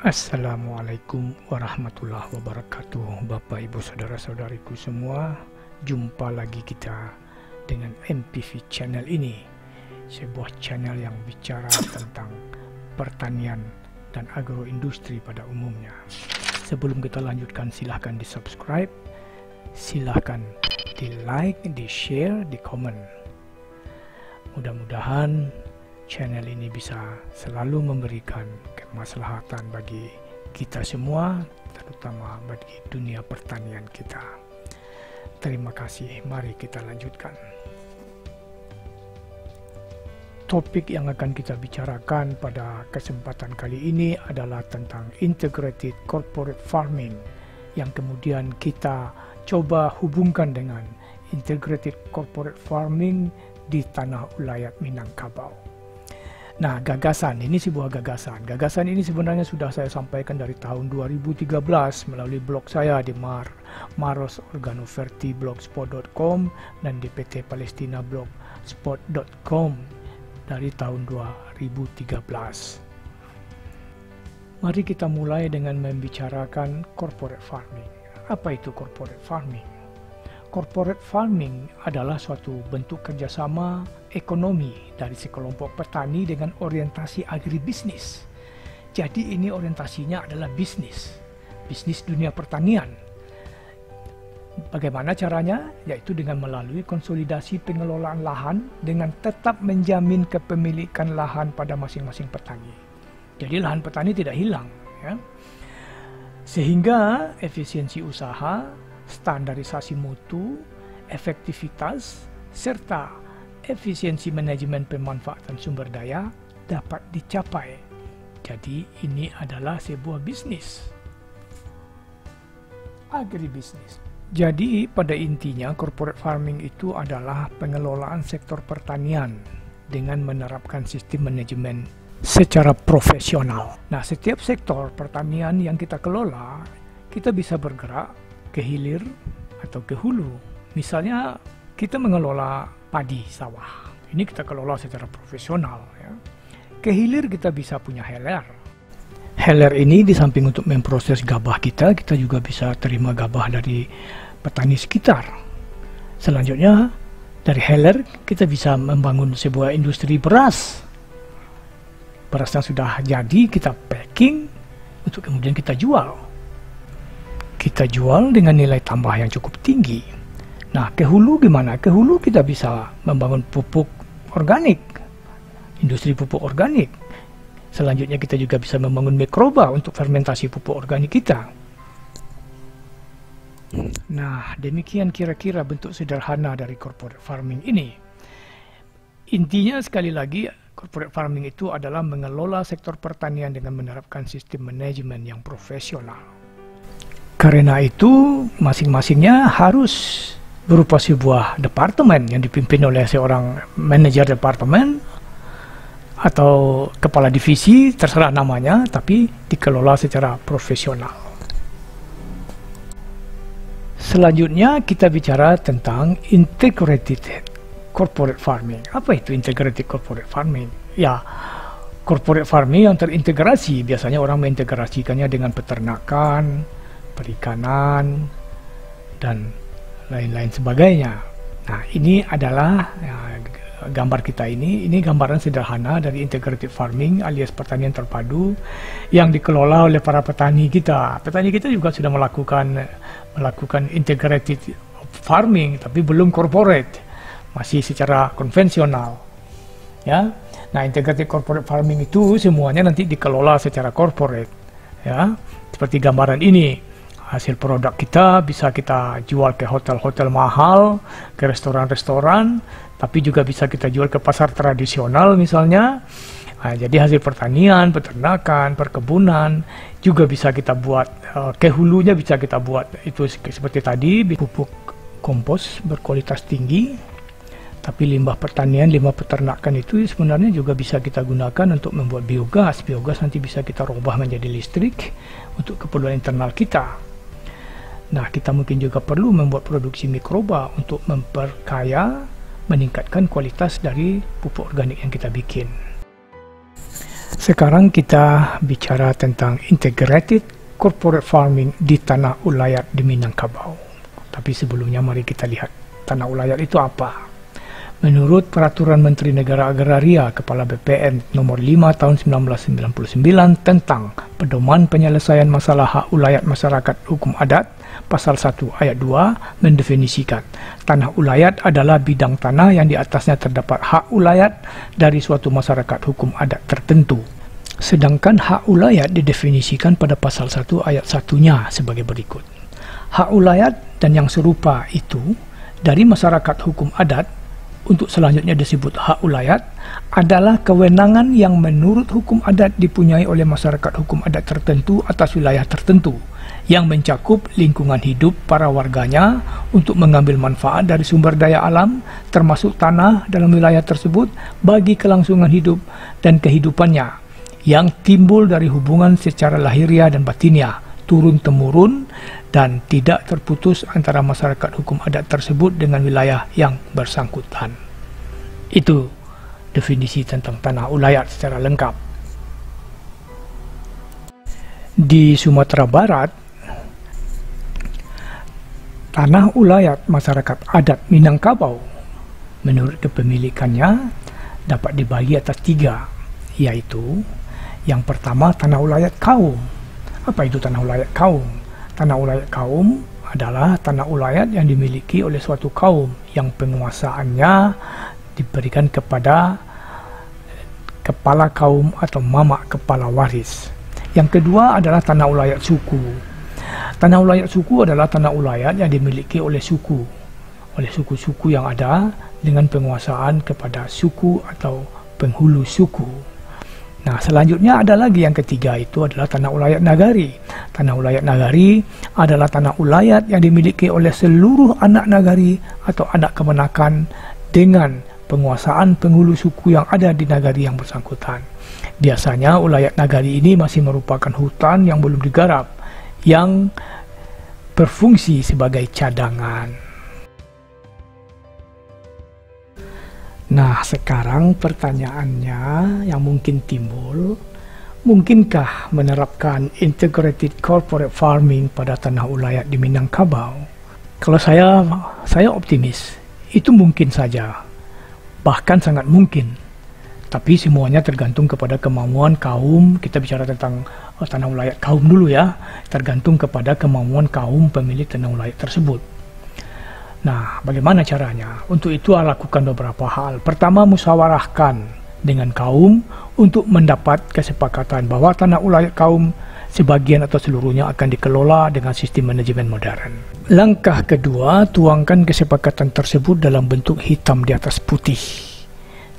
Assalamualaikum warahmatullahi wabarakatuh. Bapak ibu saudara-saudariku semua, jumpa lagi kita dengan MPV channel ini, sebuah channel yang bicara tentang pertanian dan agroindustri pada umumnya. Sebelum kita lanjutkan, silahkan di subscribe, silahkan di like, di share, di komen. Mudah-mudahan channel ini bisa selalu memberikan kemaslahatan bagi kita semua, terutama bagi dunia pertanian kita. Terima kasih, mari kita lanjutkan. Topik yang akan kita bicarakan pada kesempatan kali ini adalah tentang integrated corporate farming, yang kemudian kita coba hubungkan dengan integrated corporate farming di tanah ulayat Minangkabau. Nah, gagasan ini sebuah gagasan. Gagasan ini sebenarnya sudah saya sampaikan dari tahun 2013 melalui blog saya di marosorganoverti.blogspot.com dan di PT Palestina blogspot.com dari tahun 2013. Mari kita mulai dengan membicarakan corporate farming. Apa itu corporate farming? Corporate farming adalah suatu bentuk kerjasama ekonomi dari sekelompok petani dengan orientasi agribisnis. Jadi ini orientasinya adalah bisnis dunia pertanian. Bagaimana caranya? Yaitu dengan melalui konsolidasi pengelolaan lahan dengan tetap menjamin kepemilikan lahan pada masing-masing petani. Jadi lahan petani tidak hilang, ya. Sehingga efisiensi usaha, standarisasi mutu, efektivitas, serta efisiensi manajemen pemanfaatan sumber daya dapat dicapai. Jadi ini adalah sebuah bisnis, agribisnis. Jadi pada intinya corporate farming itu adalah pengelolaan sektor pertanian dengan menerapkan sistem manajemen secara profesional. Nah, setiap sektor pertanian yang kita kelola, kita bisa bergerak ke hilir atau ke hulu. Misalnya kita mengelola padi sawah, ini kita kelola secara profesional, ya. Ke hilir kita bisa punya heler. Heler ini di samping untuk memproses gabah kita juga bisa terima gabah dari petani sekitar. Selanjutnya dari heler kita bisa membangun sebuah industri beras. Beras yang sudah jadi kita packing untuk kemudian kita jual. Kita jual dengan nilai tambah yang cukup tinggi. Nah, ke hulu gimana? Ke hulu kita bisa membangun pupuk organik, industri pupuk organik. Selanjutnya kita juga bisa membangun mikroba untuk fermentasi pupuk organik kita. Nah, demikian kira-kira bentuk sederhana dari corporate farming ini. Intinya sekali lagi, corporate farming itu adalah mengelola sektor pertanian dengan menerapkan sistem manajemen yang profesional. Karena itu, masing-masingnya harus berupa sebuah departemen yang dipimpin oleh seorang manajer departemen atau kepala divisi, terserah namanya, tapi dikelola secara profesional. Selanjutnya kita bicara tentang integrated corporate farming. Apa itu integrated corporate farming? Ya, corporate farming yang terintegrasi, biasanya orang mengintegrasikannya dengan peternakan, perikanan, dan lain-lain sebagainya. Nah, ini adalah gambar kita ini gambaran sederhana dari integrated farming alias pertanian terpadu yang dikelola oleh para petani kita. Petani kita juga sudah melakukan integrated farming, tapi belum corporate, masih secara konvensional, ya. Nah, integrated corporate farming itu semuanya nanti dikelola secara corporate, ya. Seperti gambaran ini. Hasil produk kita bisa kita jual ke hotel-hotel mahal, ke restoran-restoran, tapi juga bisa kita jual ke pasar tradisional misalnya. Nah, jadi hasil pertanian, peternakan, perkebunan juga bisa kita buat, ke hulunya bisa kita buat itu seperti tadi, pupuk kompos berkualitas tinggi. Tapi limbah pertanian, limbah peternakan itu sebenarnya juga bisa kita gunakan untuk membuat biogas. Biogas nanti bisa kita rubah menjadi listrik untuk keperluan internal kita. Nah, kita mungkin juga perlu membuat produksi mikroba untuk memperkaya, meningkatkan kualitas dari pupuk organik yang kita bikin. Sekarang kita bicara tentang integrated corporate farming di tanah ulayat di Minangkabau. Tapi sebelumnya mari kita lihat tanah ulayat itu apa. Menurut Peraturan Menteri Negara Agraria Kepala BPN Nomor 5 Tahun 1999 tentang Pedoman Penyelesaian Masalah Hak Ulayat Masyarakat Hukum Adat, Pasal 1 Ayat 2 mendefinisikan tanah ulayat adalah bidang tanah yang di atasnya terdapat hak ulayat dari suatu masyarakat hukum adat tertentu. Sedangkan hak ulayat didefinisikan pada Pasal 1 Ayat 1-nya sebagai berikut. Hak ulayat dan yang serupa itu dari masyarakat hukum adat, untuk selanjutnya disebut hak ulayat, adalah kewenangan yang menurut hukum adat dipunyai oleh masyarakat hukum adat tertentu atas wilayah tertentu yang mencakup lingkungan hidup para warganya untuk mengambil manfaat dari sumber daya alam termasuk tanah dalam wilayah tersebut bagi kelangsungan hidup dan kehidupannya yang timbul dari hubungan secara lahiriah dan batiniah turun-temurun dan tidak terputus antara masyarakat hukum adat tersebut dengan wilayah yang bersangkutan. Itu definisi tentang tanah ulayat secara lengkap. Di Sumatera Barat, tanah ulayat masyarakat adat Minangkabau menurut kepemilikannya dapat dibagi atas 3, yaitu yang pertama tanah ulayat kaum. Apa itu tanah ulayat kaum? Tanah ulayat kaum adalah tanah ulayat yang dimiliki oleh suatu kaum yang penguasaannya diberikan kepada kepala kaum atau mamak kepala waris. Yang kedua adalah tanah ulayat suku. Tanah ulayat suku adalah tanah ulayat yang dimiliki oleh suku-suku yang ada dengan penguasaan kepada suku atau penghulu suku. Nah, selanjutnya ada lagi yang ketiga, itu adalah tanah ulayat nagari. Tanah ulayat nagari adalah tanah ulayat yang dimiliki oleh seluruh anak nagari atau anak kemenakan dengan penguasaan penghulu suku yang ada di nagari yang bersangkutan. Biasanya ulayat nagari ini masih merupakan hutan yang belum digarap, yang berfungsi sebagai cadangan. Nah, sekarang pertanyaannya yang mungkin timbul, mungkinkah menerapkan integrated corporate farming pada tanah ulayat di Minangkabau? Kalau saya optimis, itu mungkin saja, bahkan sangat mungkin. Tapi semuanya tergantung kepada kemauan kaum. Kita bicara tentang tanah ulayat kaum dulu ya, tergantung kepada kemauan kaum pemilik tanah ulayat tersebut. Nah, bagaimana caranya? Untuk itu lakukan beberapa hal. Pertama, musyawarahkan dengan kaum untuk mendapat kesepakatan bahwa tanah ulayat kaum sebagian atau seluruhnya akan dikelola dengan sistem manajemen modern. Langkah kedua, tuangkan kesepakatan tersebut dalam bentuk hitam di atas putih,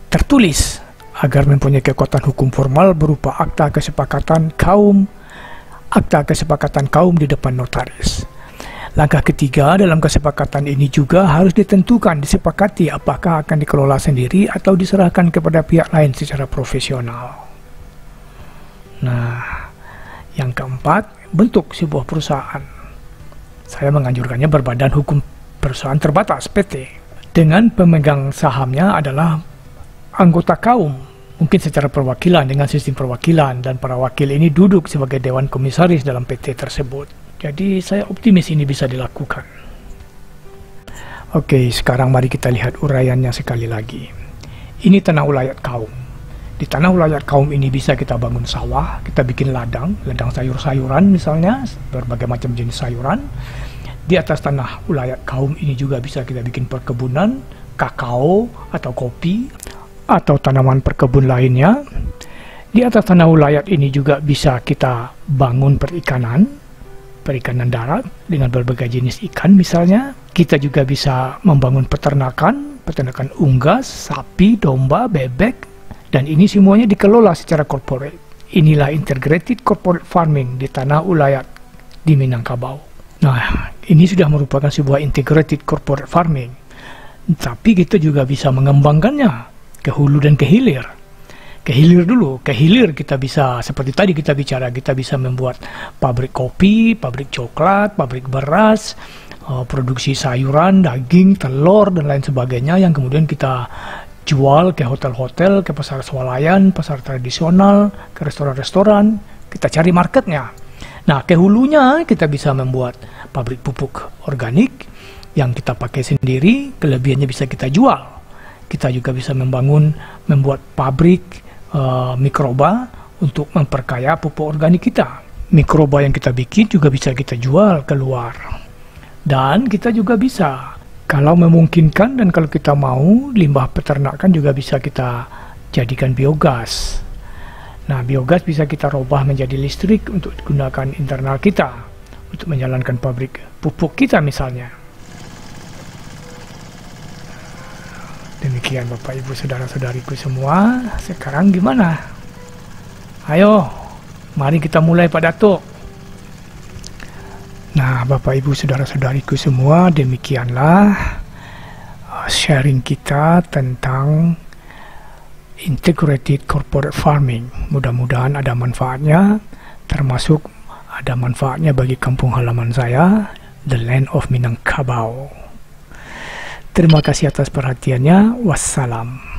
tertulis agar mempunyai kekuatan hukum formal berupa akta kesepakatan kaum di depan notaris. Langkah ketiga, dalam kesepakatan ini juga harus disepakati apakah akan dikelola sendiri atau diserahkan kepada pihak lain secara profesional. Nah, yang keempat, bentuk sebuah perusahaan. Saya menganjurkannya berbadan hukum perusahaan terbatas, PT. Dengan pemegang sahamnya adalah anggota kaum, mungkin secara perwakilan dengan sistem perwakilan, dan para wakil ini duduk sebagai dewan komisaris dalam PT tersebut. Jadi saya optimis ini bisa dilakukan. Oke, sekarang mari kita lihat uraiannya sekali lagi. Ini tanah ulayat kaum. Di tanah ulayat kaum ini bisa kita bangun sawah, kita bikin ladang sayur-sayuran misalnya, berbagai macam jenis sayuran. Di atas tanah ulayat kaum ini juga bisa kita bikin perkebunan, kakao atau kopi, atau tanaman perkebun lainnya. Di atas tanah ulayat ini juga bisa kita bangun perikanan darat dengan berbagai jenis ikan misalnya. Kita juga bisa membangun peternakan unggas, sapi, domba, bebek, dan ini semuanya dikelola secara corporate. Inilah integrated corporate farming di tanah ulayat di Minangkabau. Nah, ini sudah merupakan sebuah integrated corporate farming. Tapi kita juga bisa mengembangkannya ke hulu dan ke hilir. Ke hilir kita bisa, seperti tadi kita bicara, kita bisa membuat pabrik kopi, pabrik coklat, pabrik beras, produksi sayuran, daging, telur, dan lain sebagainya yang kemudian kita jual ke hotel-hotel, ke pasar swalayan, pasar tradisional, ke restoran-restoran. Kita cari marketnya. Nah, ke hulunya kita bisa membuat pabrik pupuk organik yang kita pakai sendiri, kelebihannya bisa kita jual. Kita juga bisa membuat pabrik mikroba untuk memperkaya pupuk organik kita. Mikroba yang kita bikin juga bisa kita jual keluar. Dan kita juga bisa, kalau memungkinkan dan kalau kita mau, limbah peternakan juga bisa kita jadikan biogas. Nah, biogas bisa kita rubah menjadi listrik untuk digunakan internal kita, untuk menjalankan pabrik pupuk kita misalnya. Demikian Bapak Ibu Saudara-saudariku semua. Sekarang gimana? Ayo, mari kita mulai Pak Datuk. Nah, Bapak Ibu Saudara-saudariku semua, demikianlah sharing kita tentang integrated corporate farming. Mudah-mudahan ada manfaatnya, termasuk ada manfaatnya bagi kampung halaman saya, the land of Minangkabau. Terima kasih atas perhatiannya. Wassalam.